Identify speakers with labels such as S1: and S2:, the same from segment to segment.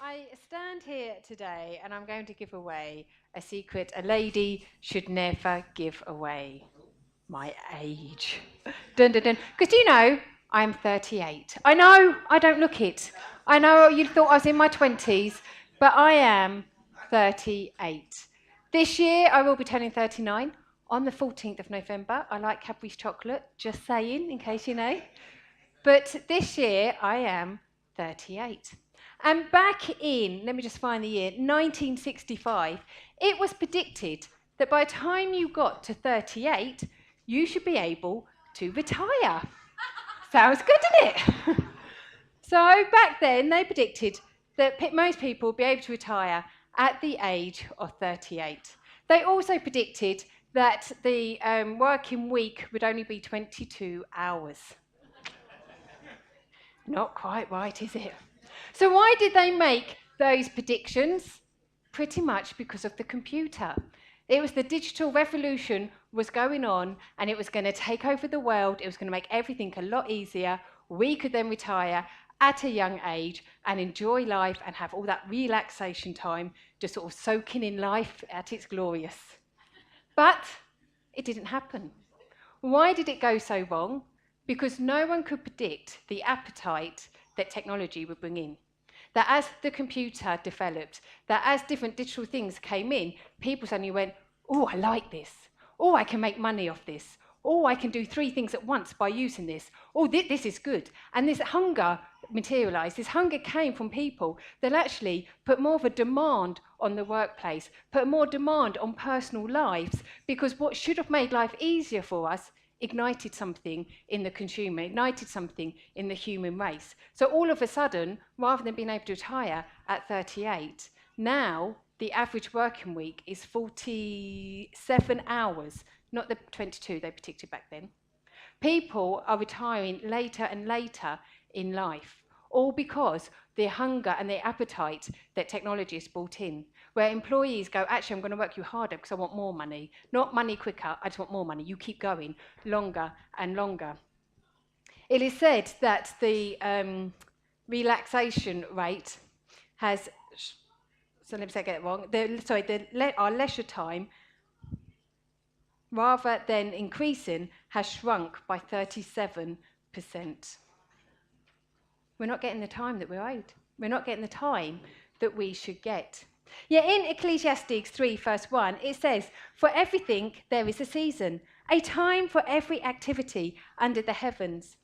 S1: I stand here today and I'm going to give away a secret a lady should never give away: my age. Dun dun dun. Because I'm 38. I know I don't look it. I know you thought I was in my 20s, but I am 38. This year I will be turning 39 on the 14th of November. I like Cadbury's chocolate, just saying, in case you know. But this year I am 38. And back in, let me just find the year, 1965, it was predicted that by the time you got to 38, you should be able to retire. Sounds good, doesn't it? So back then, they predicted that most people would be able to retire at the age of 38. They also predicted that the working week would only be 22 hours. Not quite right, is it? So why did they make those predictions? Pretty much because of the computer. It was the digital revolution was going on, and it was going to take over the world. It was going to make everything a lot easier. We could then retire at a young age and enjoy life and have all that relaxation time, just sort of soaking in life at its glorious. But it didn't happen. Why did it go so wrong? Because no one could predict the appetite that technology would bring in. That as the computer developed, that as different digital things came in, people suddenly went, oh, I like this. Oh, I can make money off this. Oh, I can do 3 things at once by using this. Oh, this is good. And this hunger materialised. This hunger came from people that actually put more of a demand on the workplace, put more demand on personal lives, because what should have made life easier for us ignited something in the consumer, ignited something in the human race. So all of a sudden, rather than being able to retire at 38, now the average working week is 47 hours, not the 22 they predicted back then. People are retiring later and later in life, all because the hunger and the appetite that technology has brought in, where employees go, actually, I'm going to work you harder because I want more money. Not money quicker, I just want more money. You keep going longer and longer. It is said that the relaxation rate has, so let me say I get it wrong, our leisure time, rather than increasing, has shrunk by 37%. We're not getting the time that we're owed. We're not getting the time that we should get. Yet in Ecclesiastes 3, verse 1, it says, for everything there is a season, a time for every activity under the heavens.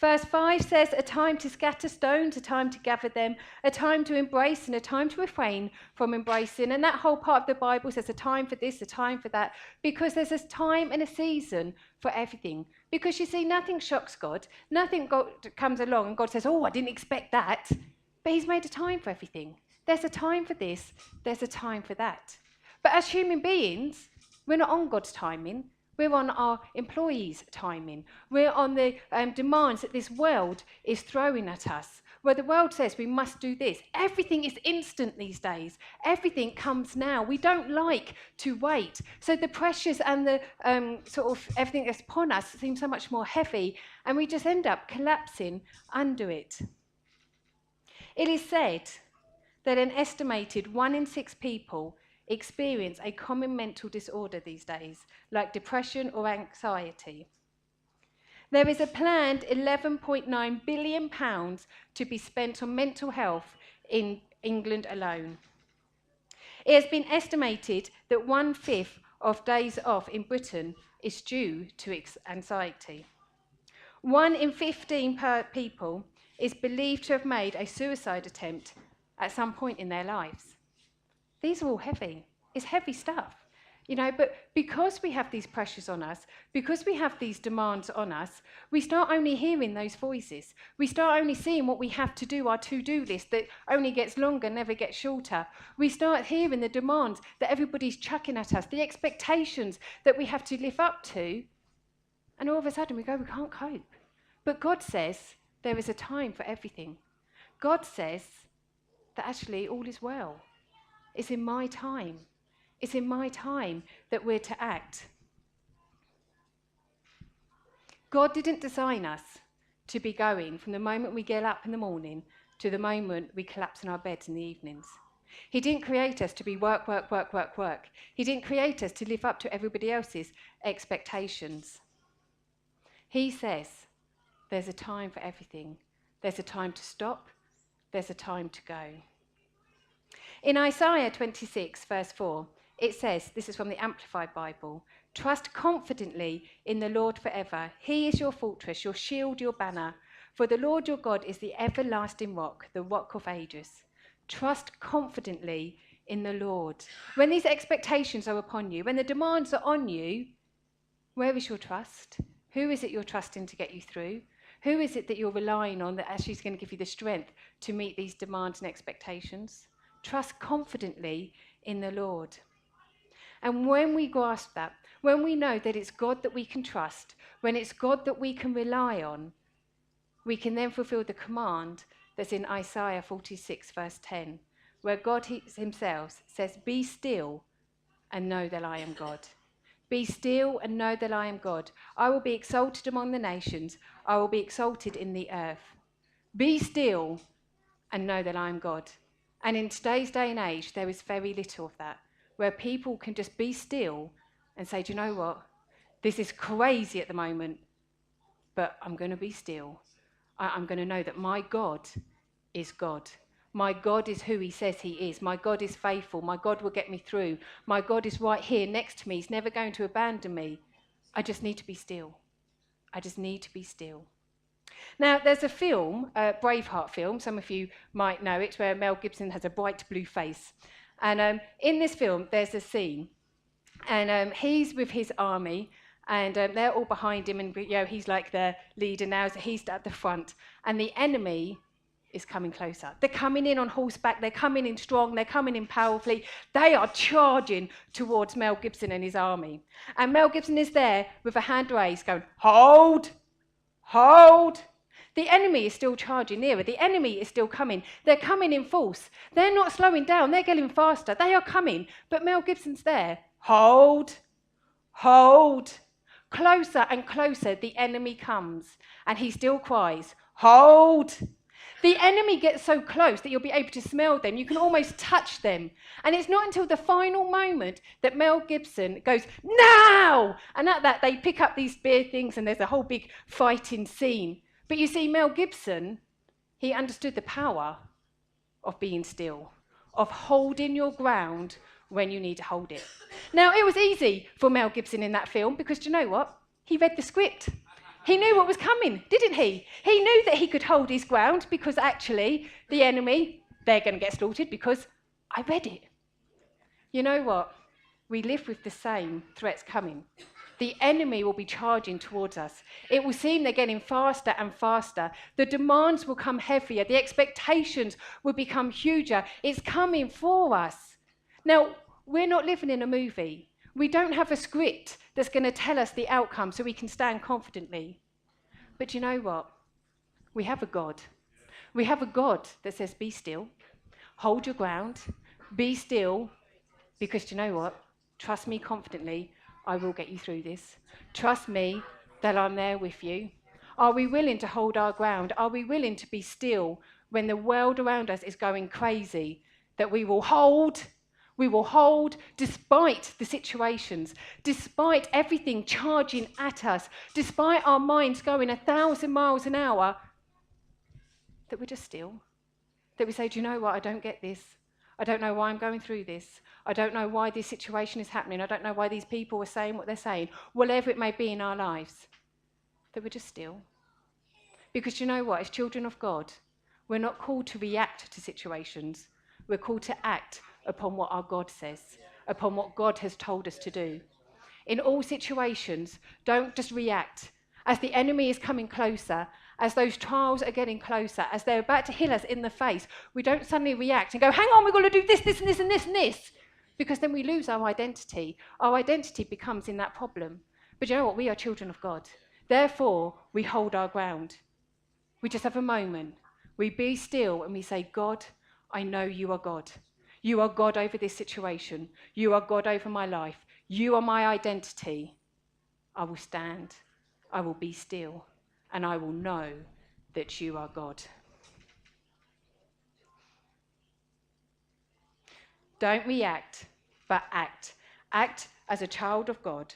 S1: Verse 5 says, a time to scatter stones, a time to gather them, a time to embrace and a time to refrain from embracing. And that whole part of the Bible says a time for this, a time for that, because there's a time and a season for everything. Because you see, nothing shocks God. Nothing comes along and God says, oh, I didn't expect that. But he's made a time for everything. There's a time for this, there's a time for that. But as human beings, we're not on God's timing. We're on our employees' timing. We're on the demands that this world is throwing at us, where the world says we must do this. Everything is instant these days. Everything comes now. We don't like to wait. So the pressures and the sort of everything that's upon us seems so much more heavy, and we just end up collapsing under it. It is said that an estimated 1 in 6 people experience a common mental disorder these days, like depression or anxiety. There is a planned £11.9 billion to be spent on mental health in England alone. It has been estimated that 1/5 of days off in Britain is due to anxiety. 1 in 15 people is believed to have made a suicide attempt at some point in their lives. These are all heavy. It's heavy stuff, but because we have these pressures on us, because we have these demands on us, we start only hearing those voices. We start only seeing what we have to do, our to-do list that only gets longer, never gets shorter. We start hearing the demands that everybody's chucking at us, the expectations that we have to live up to, and all of a sudden we go, we can't cope. But God says there is a time for everything. God says that actually all is well. It's in my time. It's in my time that we're to act. God didn't design us to be going from the moment we get up in the morning to the moment we collapse in our beds in the evenings. He didn't create us to be work, work, work, work, work. He didn't create us to live up to everybody else's expectations. He says there's a time for everything. There's a time to stop. There's a time to go. In Isaiah 26, verse 4, it says, this is from the Amplified Bible, "Trust confidently in the Lord forever. He is your fortress, your shield, your banner. For the Lord your God is the everlasting rock, the rock of ages." Trust confidently in the Lord. When these expectations are upon you, when the demands are on you, where is your trust? Who is it you're trusting to get you through? Who is it that you're relying on that actually is going to give you the strength to meet these demands and expectations? Trust confidently in the Lord. And when we grasp that, when we know that it's God that we can trust, when it's God that we can rely on, we can then fulfill the command that's in Isaiah 46, verse 10, where God himself says, "Be still and know that I am God." Be still and know that I am God. I will be exalted among the nations. I will be exalted in the earth. Be still and know that I am God. And in today's day and age, there is very little of that, where people can just be still and say, "Do you know what? This is crazy at the moment, but I'm going to be still. I'm going to know that my God is God. My God is who he says he is. My God is faithful. My God will get me through. My God is right here next to me. He's never going to abandon me. I just need to be still. I just need to be still." Now, there's a film, a Braveheart film, some of you might know it, where Mel Gibson has a bright blue face. And in this film, there's a scene, and he's with his army, and they're all behind him, and he's like the leader now, so he's at the front, and the enemy is coming closer. They're coming in on horseback, they're coming in strong, they're coming in powerfully. They are charging towards Mel Gibson and his army. And Mel Gibson is there with a hand raised going, "Hold! Hold!" The enemy is still charging nearer. The enemy is still coming. They're coming in force. They're not slowing down. They're getting faster. They are coming. But Mel Gibson's there. "Hold! Hold!" Closer and closer the enemy comes. And he still cries, "Hold!" The enemy gets so close that you'll be able to smell them. You can almost touch them. And it's not until the final moment that Mel Gibson goes, "Now!" And at that, they pick up these spear things and there's a whole big fighting scene. But you see, Mel Gibson, he understood the power of being still, of holding your ground when you need to hold it. Now, it was easy for Mel Gibson in that film because, do you know what? He read the script. He knew what was coming, didn't he? He knew that he could hold his ground because actually the enemy, they're going to get slaughtered because I read it. You know what? We live with the same threats coming. The enemy will be charging towards us. It will seem they're getting faster and faster. The demands will come heavier. The expectations will become huger. It's coming for us. Now, we're not living in a movie. We don't have a script that's going to tell us the outcome so we can stand confidently. But you know what? We have a God. We have a God that says, "Be still, hold your ground, be still, because you know what? Trust me confidently, I will get you through this. Trust me that I'm there with you." Are we willing to hold our ground? Are we willing to be still when the world around us is going crazy? That we will hold despite the situations, despite everything charging at us, despite our minds going 1,000 miles an hour, that we're just still. That we say, "Do you know what? I don't get this. I don't know why I'm going through this. I don't know why this situation is happening. I don't know why these people are saying what they're saying," whatever it may be in our lives, that we're just still. Because you know what? As children of God, we're not called to react to situations. We're called to act upon what our God says, upon what God has told us to do. In all situations, don't just react. As the enemy is coming closer, as those trials are getting closer, as they're about to hit us in the face, we don't suddenly react and go, "Hang on, we've got to do this, this, and this, and this, and this." Because then we lose our identity. Our identity becomes in that problem. But you know what? We are children of God. Therefore, we hold our ground. We just have a moment. We be still and we say, "God, I know you are God. You are God over this situation. You are God over my life. You are my identity. I will stand. I will be still. And I will know that you are God." Don't react, but act. Act as a child of God.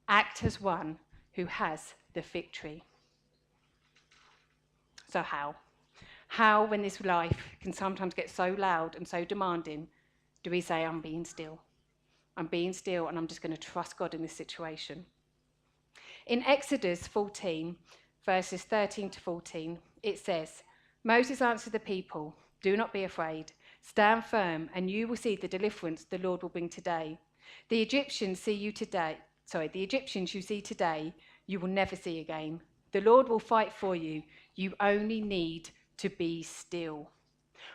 S1: Act as one who has the victory. So how? How, when this life can sometimes get so loud and so demanding, do we say, I'm being still? I'm being still and I'm just going to trust God in this situation. In Exodus 14, verses 13 to 14, it says, Moses answered the people, do not be afraid. Stand firm and you will see the deliverance the Lord will bring today. The Egyptians you see today, you will never see again. The Lord will fight for you. You only need to be still.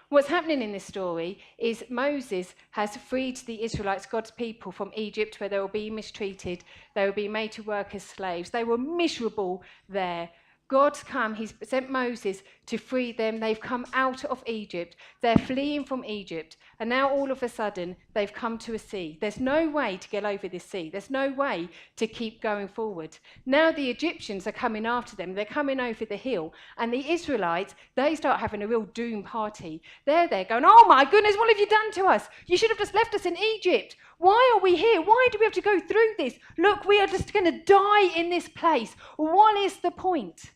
S1: What's happening in this story is Moses has freed the Israelites, God's people, from Egypt, where they were being mistreated. They were being made to work as slaves. They were miserable there. God's come, he's sent Moses to free them. They've come out of Egypt. They're fleeing from Egypt. And now all of a sudden, they've come to a sea. There's no way to get over this sea. There's no way to keep going forward. Now the Egyptians are coming after them. They're coming over the hill. And the Israelites, they start having a real doom party. They're there going, oh my goodness, what have you done to us? You should have just left us in Egypt. Why are we here? Why do we have to go through this? Look, we are just going to die in this place. What is the point?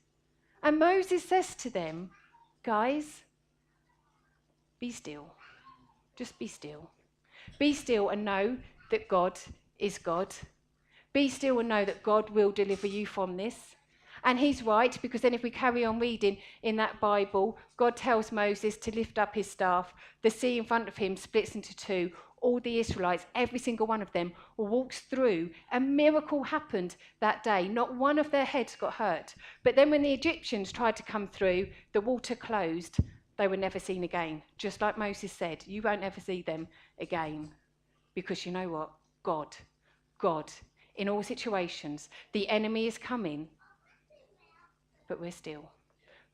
S1: And Moses says to them, guys, be still. Just be still. Be still and know that God is God. Be still and know that God will deliver you from this. And he's right, because then if we carry on reading in that Bible, God tells Moses to lift up his staff. The sea in front of him splits into two. All the Israelites, every single one of them, walks through. A miracle happened that day. Not one of their heads got hurt. But then when the Egyptians tried to come through, the water closed. They were never seen again. Just like Moses said, you won't ever see them again. Because you know what? God, in all situations, the enemy is coming, but we're still.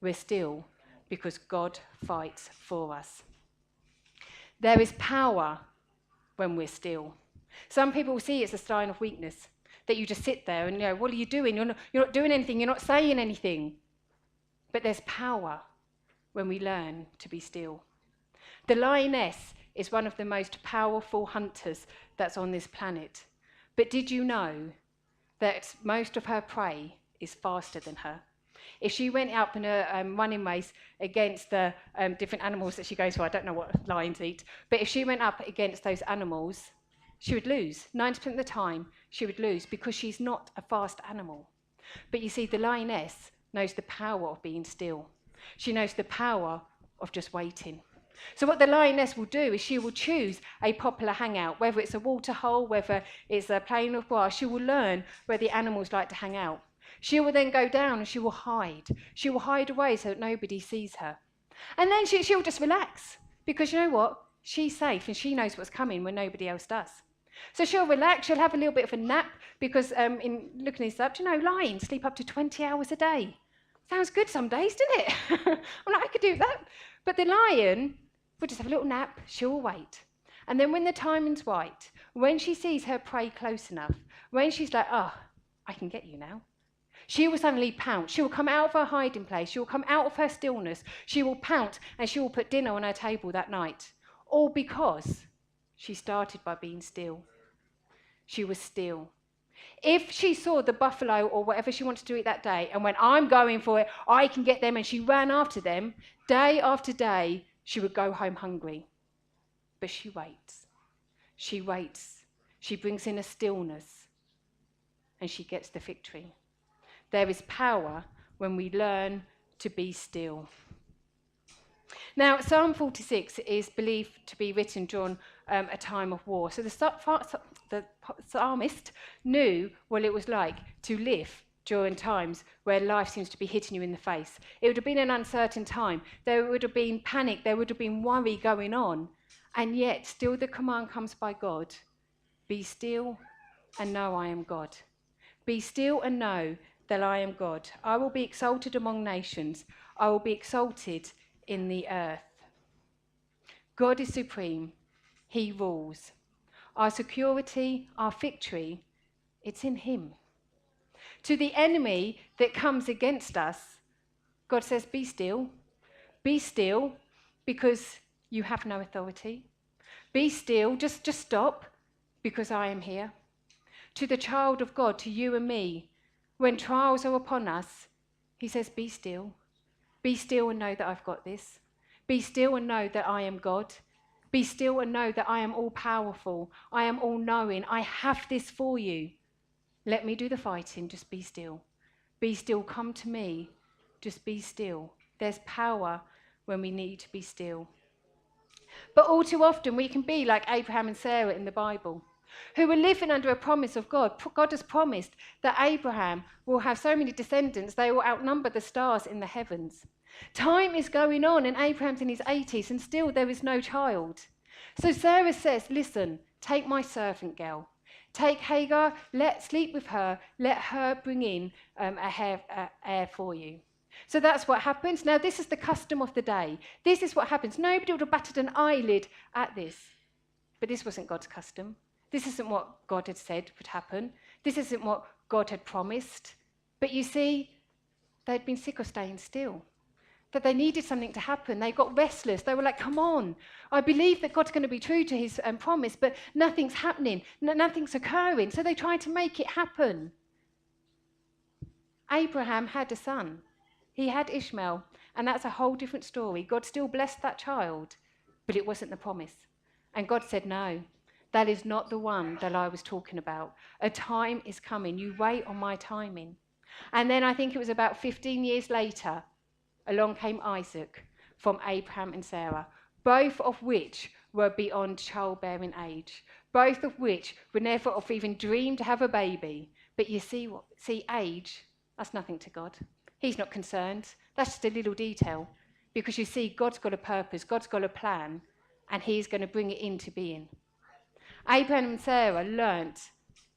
S1: We're still because God fights for us. There is power when we're still. Some people see it as a sign of weakness, that you just sit there and, what are you doing? You're not doing anything. You're not saying anything. But there's power when we learn to be still. The lioness is one of the most powerful hunters that's on this planet. But did you know that most of her prey is faster than her? If she went up in a running race against the different animals that she goes for, I don't know what lions eat, but if she went up against those animals, she would lose. 90% of the time, she would lose because she's not a fast animal. But you see, the lioness knows the power of being still. She knows the power of just waiting. So what the lioness will do is she will choose a popular hangout, whether it's a water hole, whether it's a plain of grass. She will learn where the animals like to hang out. She will then go down and she will hide. She will hide away so that nobody sees her. And then she'll just relax because you know what? She's safe and she knows what's coming when nobody else does. So she'll relax, she'll have a little bit of a nap because in looking this up, lions sleep up to 20 hours a day. Sounds good some days, doesn't it? I'm like, I could do that. But the lion will just have a little nap, she'll wait. And then when the timing's right, when she sees her prey close enough, when she's like, I can get you now, she will suddenly pounce. She will come out of her hiding place. She will come out of her stillness. She will pounce and she will put dinner on her table that night. All because she started by being still. She was still. If she saw the buffalo or whatever she wanted to eat that day and went, I'm going for it, I can get them, and she ran after them, day after day, she would go home hungry. But she waits. She waits. She brings in a stillness and she gets the victory. There is power when we learn to be still. Now, Psalm 46 is believed to be written during a time of war. So the psalmist knew what it was like to live during times where life seems to be hitting you in the face. It would have been an uncertain time. There would have been panic. There would have been worry going on. And yet, still the command comes by God. Be still and know I am God. Be still and know that I am God. I will be exalted among nations. I will be exalted in the earth. God is supreme. He rules. Our security, our victory, it's in him. To the enemy that comes against us, God says, be still. Be still because you have no authority. Be still, just stop, because I am here. To the child of God, to you and me, when trials are upon us, he says, be still. Be still and know that I've got this. Be still and know that I am God. Be still and know that I am all-powerful. I am all-knowing. I have this for you. Let me do the fighting. Just be still. Be still. Come to me. Just be still. There's power when we need to be still. But all too often we can be like Abraham and Sarah in the Bible, who were living under a promise of God. God has promised that Abraham will have so many descendants, they will outnumber the stars in the heavens. Time is going on and Abraham's in his 80s and still there is no child. So Sarah says, listen, take my servant girl. Take Hagar, sleep with her, let her bring in a heir for you. So that's what happens. Now, this is the custom of the day. This is what happens. Nobody would have batted an eyelid at this. But this wasn't God's custom. This isn't what God had said would happen. This isn't what God had promised. But you see, they'd been sick of staying still. That they needed something to happen. They got restless. They were like, come on. I believe that God's going to be true to his promise, but nothing's happening. Nothing's occurring. So they tried to make it happen. Abraham had a son. He had Ishmael, and that's a whole different story. God still blessed that child, but it wasn't the promise. And God said, no, that is not the one that I was talking about. A time is coming. You wait on my timing. And then I think it was about 15 years later, along came Isaac from Abraham and Sarah, both of which were beyond childbearing age, both of which would never have even dreamed to have a baby. But you see, age, that's nothing to God. He's not concerned. That's just a little detail. Because you see, God's got a purpose, God's got a plan, and he's going to bring it into being. Abraham and Sarah learnt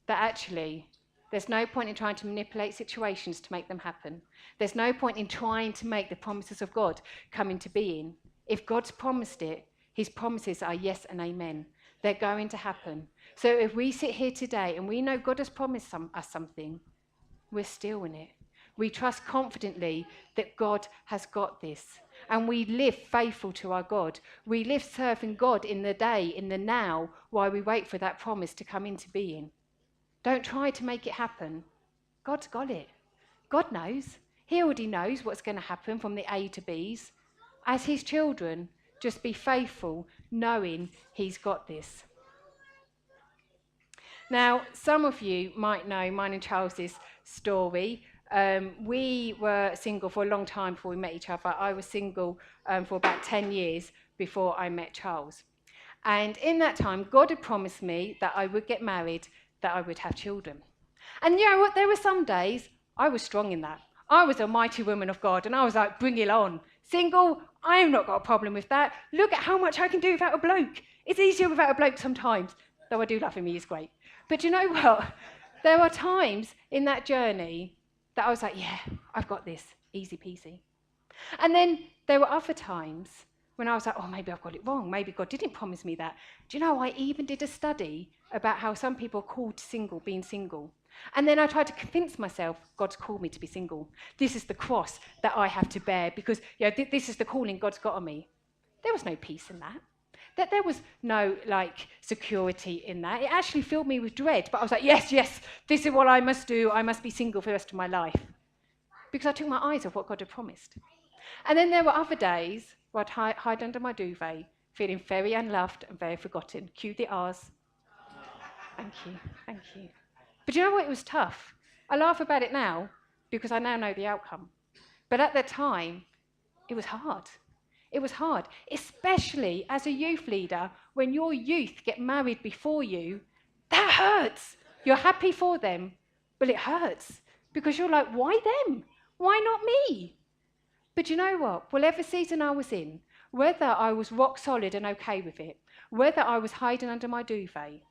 S1: that actually there's no point in trying to manipulate situations to make them happen. There's no point in trying to make the promises of God come into being. If God's promised it, his promises are yes and amen. They're going to happen. So if we sit here today and we know God has promised us something, we're still in it. We trust confidently that God has got this. And we live faithful to our God. We live serving God in the day, in the now, while we wait for that promise to come into being. Don't try to make it happen. God's got it. God knows. He already knows what's going to happen from the A to B's. As his children, just be faithful, knowing he's got this. Now, some of you might know mine and Charles's story. We were single for a long time before we met each other. I was single for about 10 years before I met Charles. And in that time, God had promised me that I would get married, that I would have children. And you know what? There were some days I was strong in that. I was a mighty woman of God, and I was like, bring it on. Single, I have not got a problem with that. Look at how much I can do without a bloke. It's easier without a bloke sometimes, though I do love him, he is great. But you know what? There are times in that journey that I was like, yeah, I've got this, easy peasy. And then there were other times when I was like, oh, maybe I've got it wrong. Maybe God didn't promise me that. Do you know, I even did a study about how some people are called single, being single. And then I tried to convince myself, God's called me to be single. This is the cross that I have to bear because this is the calling God's got on me. There was no peace in that. That there was no security in that. It actually filled me with dread. But I was like, yes, this is what I must do. I must be single for the rest of my life. Because I took my eyes off what God had promised. And then there were other days where I'd hide under my duvet, feeling very unloved and very forgotten. Cue the R's. Thank you. But you know what? It was tough. I laugh about it now because I now know the outcome. But at that time, it was hard. It was hard, especially as a youth leader, when your youth get married before you, that hurts. You're happy for them, but it hurts because you're like, why them? Why not me? But you know what? Whatever season I was in, whether I was rock solid and okay with it, whether I was hiding under my duvet,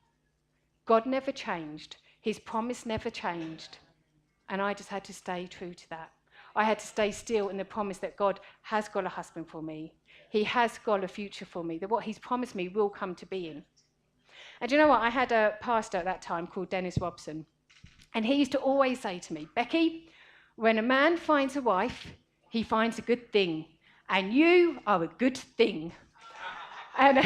S1: God never changed. His promise never changed. And I just had to stay true to that. I had to stay still in the promise that God has got a husband for me. He has got a future for me, that what he's promised me will come to being. And you know what? I had a pastor at that time called Dennis Robson. And he used to always say to me, Becky, when a man finds a wife, he finds a good thing. And you are a good thing. And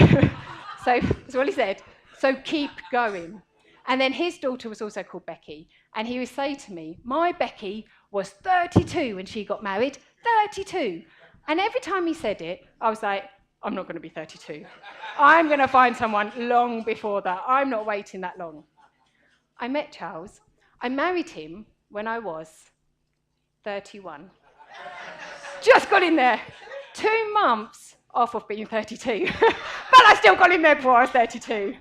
S1: So that's all he said. So keep going. And then his daughter was also called Becky. And he would say to me, my Becky was 32 when she got married. 32. And every time he said it, I was like, I'm not going to be 32. I'm going to find someone long before that. I'm not waiting that long. I met Charles. I married him when I was 31. Just got in there. 2 months off of being 32. But I still got in there before I was 32.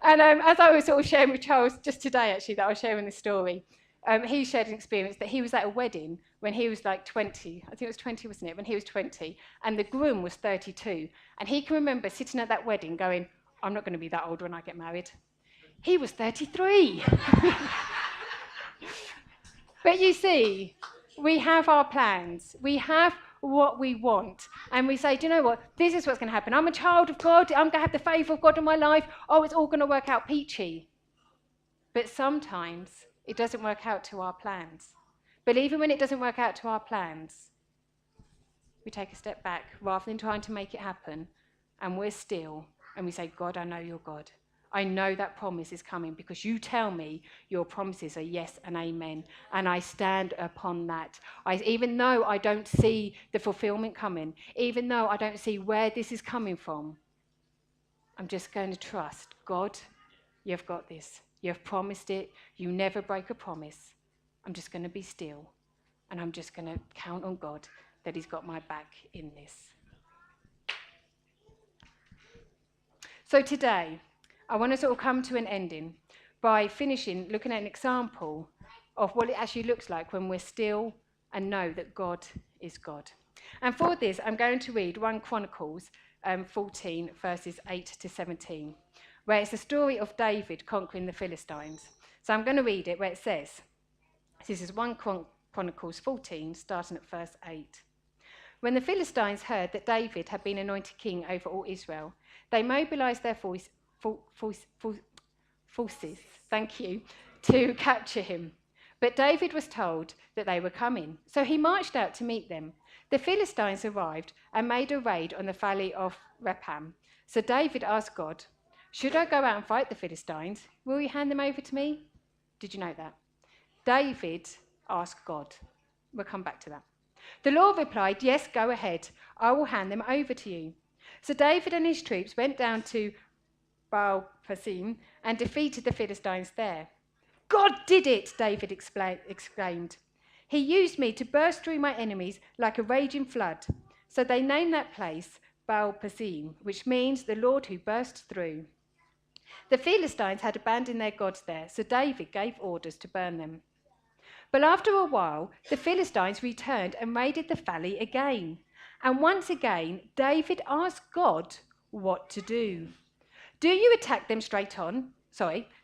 S1: And as I was sort of sharing with Charles just today, actually, that I was sharing this story, he shared an experience that he was at a wedding when he was like 20. I think it was 20, wasn't it? When he was 20. And the groom was 32. And he can remember sitting at that wedding going, I'm not going to be that old when I get married. He was 33. But you see, we have our plans. We have what we want. And we say, do you know what? This is what's going to happen. I'm a child of God. I'm going to have the favour of God in my life. Oh, it's all going to work out peachy. But sometimes it doesn't work out to our plans. But even when it doesn't work out to our plans, we take a step back rather than trying to make it happen. And we're still. And we say, God, I know you're God. I know that promise is coming because you tell me your promises are yes and amen. And I stand upon that. Even though I don't see the fulfillment coming, even though I don't see where this is coming from, I'm just going to trust. God, you've got this. You've promised it. You never break a promise. I'm just going to be still. And I'm just going to count on God that he's got my back in this. So today, I want to sort of come to an ending by finishing looking at an example of what it actually looks like when we're still and know that God is God. And for this, I'm going to read 1 Chronicles 14, verses 8 to 17, where it's the story of David conquering the Philistines. So I'm going to read it where it says, this is 1 Chronicles 14, starting at verse 8. When the Philistines heard that David had been anointed king over all Israel, they mobilized their forces, to capture him. But David was told that they were coming, so he marched out to meet them. The Philistines arrived and made a raid on the valley of Rephaim. So David asked God, should I go out and fight the Philistines? Will you hand them over to me? Did you know that? David asked God. We'll come back to that. The Lord replied, yes, go ahead. I will hand them over to you. So David and his troops went down to Baal-Perazim and defeated the Philistines there. God did it, David exclaimed. He used me to burst through my enemies like a raging flood. So they named that place Baal-Perazim, which means the Lord who bursts through. The Philistines had abandoned their gods there, so David gave orders to burn them. But after a while, the Philistines returned and raided the valley again. And once again, David asked God what to do. Do you attack them straight on?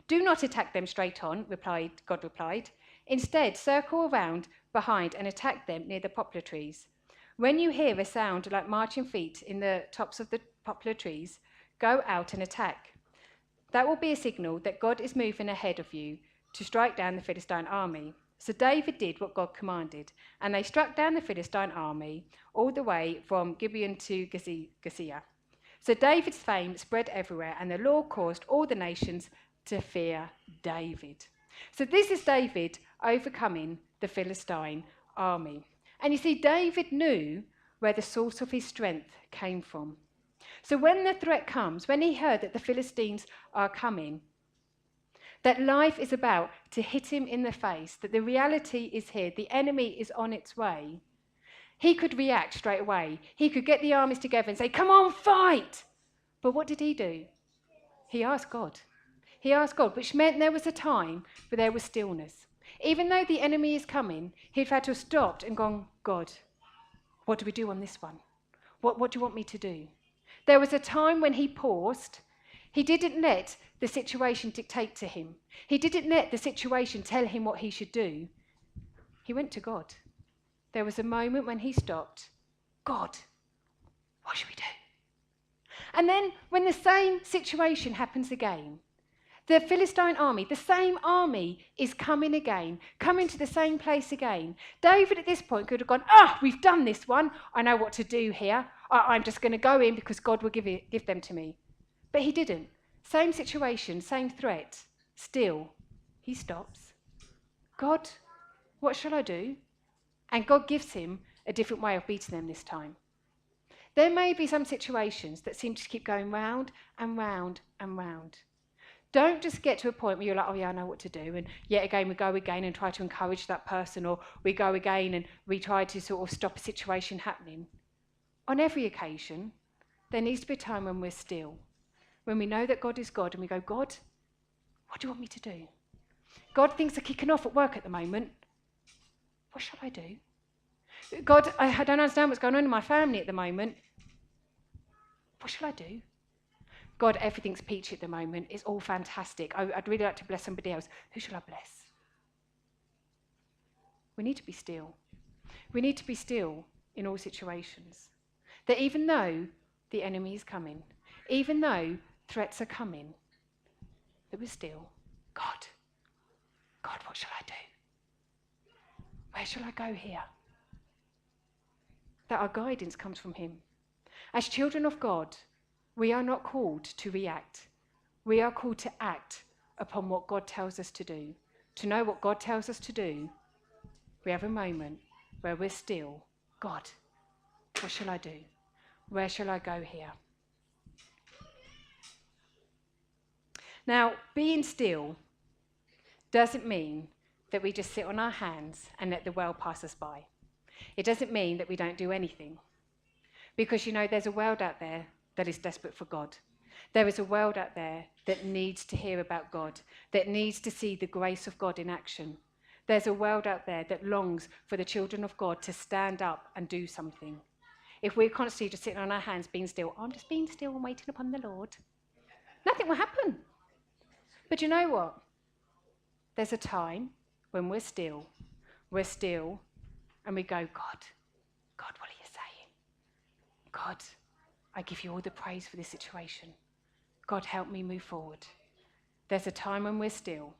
S1: Do not attack them straight on, God replied. Instead, circle around behind and attack them near the poplar trees. When you hear a sound like marching feet in the tops of the poplar trees, go out and attack. That will be a signal that God is moving ahead of you to strike down the Philistine army. So David did what God commanded, and they struck down the Philistine army all the way from Gibeon to Gezer. So David's fame spread everywhere, and the Lord caused all the nations to fear David. So this is David overcoming the Philistine army. And you see, David knew where the source of his strength came from. So when the threat comes, when he heard that the Philistines are coming, that life is about to hit him in the face, that the reality is here, the enemy is on its way, he could react straight away. He could get the armies together and say, come on, fight. But what did he do? He asked God. He asked God, which meant there was a time where there was stillness. Even though the enemy is coming, he'd had to have stopped and gone, God, what do we do on this one? What do you want me to do? There was a time when he paused. He didn't let the situation dictate to him. He didn't let the situation tell him what he should do. He went to God. There was a moment when he stopped. God, what should we do? And then when the same situation happens again, the Philistine army, the same army is coming again, coming to the same place again. David at this point could have gone, we've done this one. I know what to do here. I'm just going to go in because God will give them to me. But he didn't. Same situation, same threat. Still, he stops. God, what shall I do? And God gives him a different way of beating them this time. There may be some situations that seem to keep going round and round and round. Don't just get to a point where you're like, oh yeah, I know what to do. And yet again, we go again and try to encourage that person, or we go again and we try to sort of stop a situation happening. On every occasion, there needs to be a time when we're still, when we know that God is God and we go, God, what do you want me to do? God, things are kicking off at work at the moment. What shall I do? God, I don't understand what's going on in my family at the moment. What shall I do? God, everything's peachy at the moment. It's all fantastic. I'd really like to bless somebody else. Who shall I bless? We need to be still. We need to be still in all situations. That even though the enemy is coming, even though threats are coming, that we're still. God, what shall I do? Where shall I go here? That our guidance comes from him. As children of God, we are not called to react. We are called to act upon what God tells us to do. To know what God tells us to do, we have a moment where we're still. God, what shall I do? Where shall I go here? Now, being still doesn't mean that we just sit on our hands and let the world pass us by. It doesn't mean that we don't do anything. Because, there's a world out there that is desperate for God. There is a world out there that needs to hear about God, that needs to see the grace of God in action. There's a world out there that longs for the children of God to stand up and do something. If we're constantly just sitting on our hands being still, I'm just being still and waiting upon the Lord, nothing will happen. But you know what? There's a time when we're still, and we go, God, what are you saying? God, I give you all the praise for this situation. God, help me move forward. There's a time when we're still.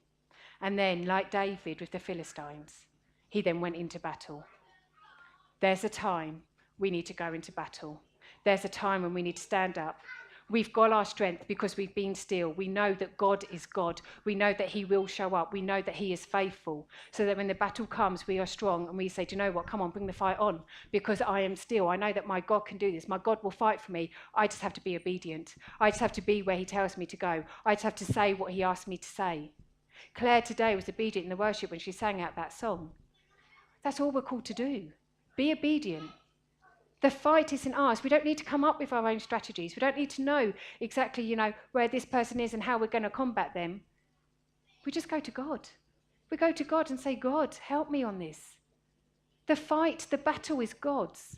S1: And then, like David with the Philistines, he then went into battle. There's a time we need to go into battle. There's a time when we need to stand up. We've got our strength because we've been still. We know that God is God. We know that he will show up. We know that he is faithful. So that when the battle comes, we are strong and we say, do you know what? Come on, bring the fight on. Because I am still. I know that my God can do this. My God will fight for me. I just have to be obedient. I just have to be where he tells me to go. I just have to say what he asks me to say. Claire today was obedient in the worship when she sang out that song. That's all we're called to do. Be obedient. The fight isn't ours. We don't need to come up with our own strategies. We don't need to know exactly, where this person is and how we're going to combat them. We just go to God. We go to God and say, God, help me on this. The fight, the battle is God's.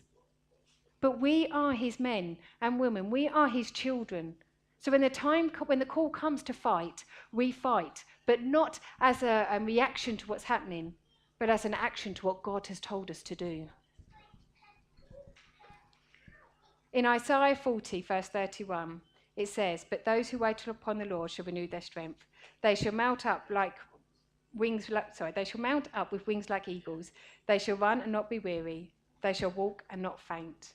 S1: But we are his men and women. We are his children. So when the call comes to fight, we fight. But not as a reaction to what's happening, but as an action to what God has told us to do. In Isaiah 40, verse 31, it says, but those who wait upon the Lord shall renew their strength. They shall mount up with wings like eagles. They shall run and not be weary. They shall walk and not faint.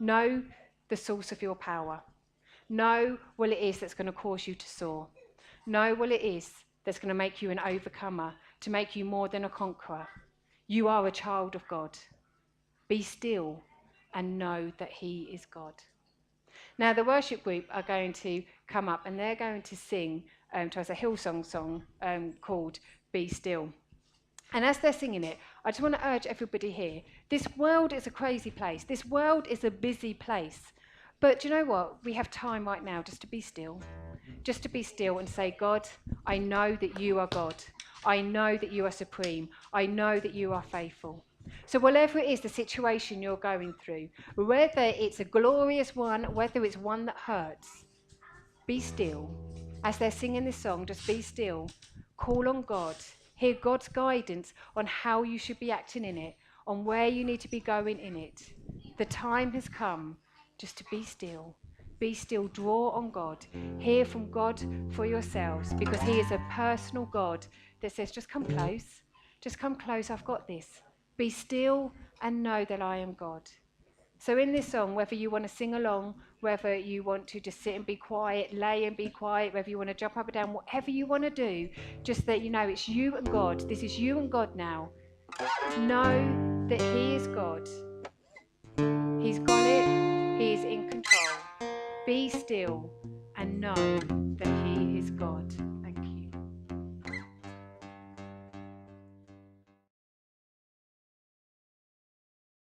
S1: Know the source of your power. Know what it is that's going to cause you to soar. Know what it is that's going to make you an overcomer, to make you more than a conqueror. You are a child of God. Be still and know that he is God. Now, the worship group are going to come up and they're going to sing to us a Hillsong song called Be Still. And as they're singing it, I just want to urge everybody here, this world is a crazy place. This world is a busy place. But do you know what? We have time right now just to be still. Just to be still and say, God, I know that you are God. I know that you are supreme. I know that you are faithful. So whatever it is, the situation you're going through, whether it's a glorious one, whether it's one that hurts, be still. As they're singing this song, just be still. Call on God. Hear God's guidance on how you should be acting in it, on where you need to be going in it. The time has come just to be still. Be still. Draw on God. Hear from God for yourselves, because he is a personal God that says, just come close. Just come close. I've got this. Be still and know that I am God. So in this song, whether you want to sing along, whether you want to just sit and be quiet, lay and be quiet, whether you want to jump up and down, whatever you want to do, just that you know it's you and God. This is you and God now. Know that He is God. He's got it. He is in control. Be still and know